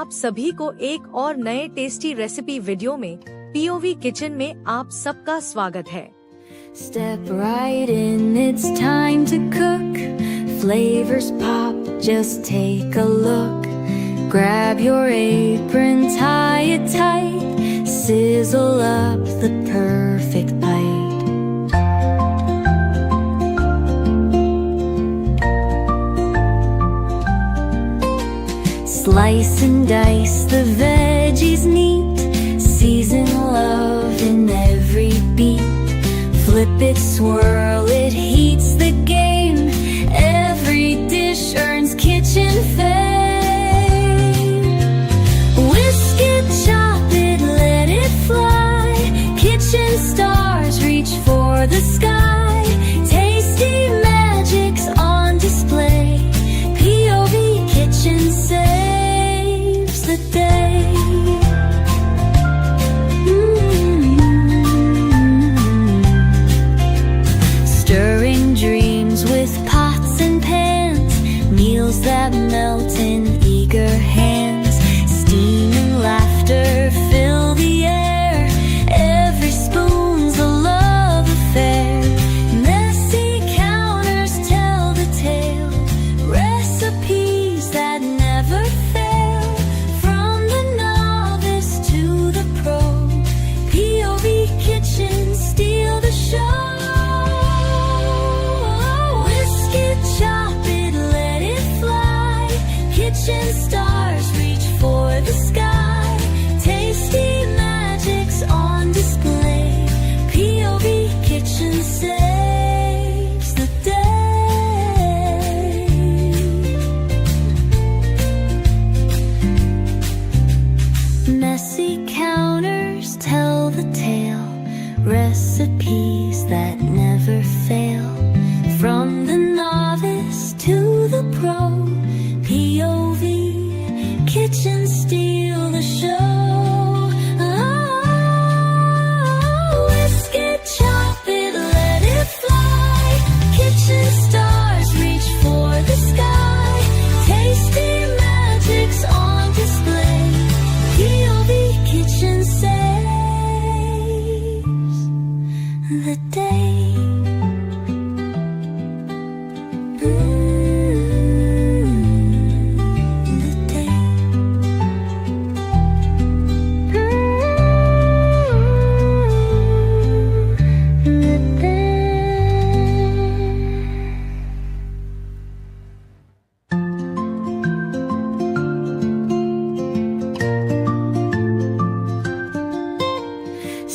आप सभी को एक और नए टेस्टी रेसिपी वीडियो में POV किचन में आप सबका स्वागत है। Step right in, it's time to cook. Flavors pop, just take a look. Grab your apron, tie it tight. Sizzle up the perfect bite. Slice and dice the veggies neat. Season love in every beat. Flip it, swirl it, heats the game. Every dish earns kitchen fame. Whisk it, chop it, let it fly. Kitchen stars reach for the sky. Tasty magic's on display. POV Kitchen saves the day. Stirring dreams with pots and pans, meals that melt in eager hands. Steam and laughter fill the air. Every spoon's a love affair. Messy counters tell the tale. Recipes that never fail. From the novice to the pro, POV Kitchen steal the show. Chop it, let it fly. Kitchen stars reach for the sky. Tasty magic's on display. POV Kitchen saves the day. Messy counters tell the tale. Recipes that never fail. From the novice to the pro, POV Kitchen steal the show. Oh, whisk it, chop it, let it fly. Kitchen stars reach for the sky. Tasty magic's on display. POV Kitchen saves the day.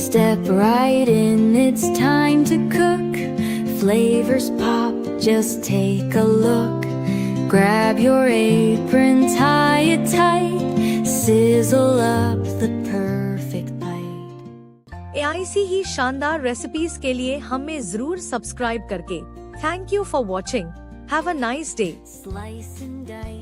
Step right in, it's time to cook. Flavors pop, just take a look. Grab your apron, tie it tight. Sizzle up the perfect bite. ऐसी ही शानदार recipes के लिए हमें जरूर subscribe करके। Thank you for watching. Have a nice day. Slice and dice.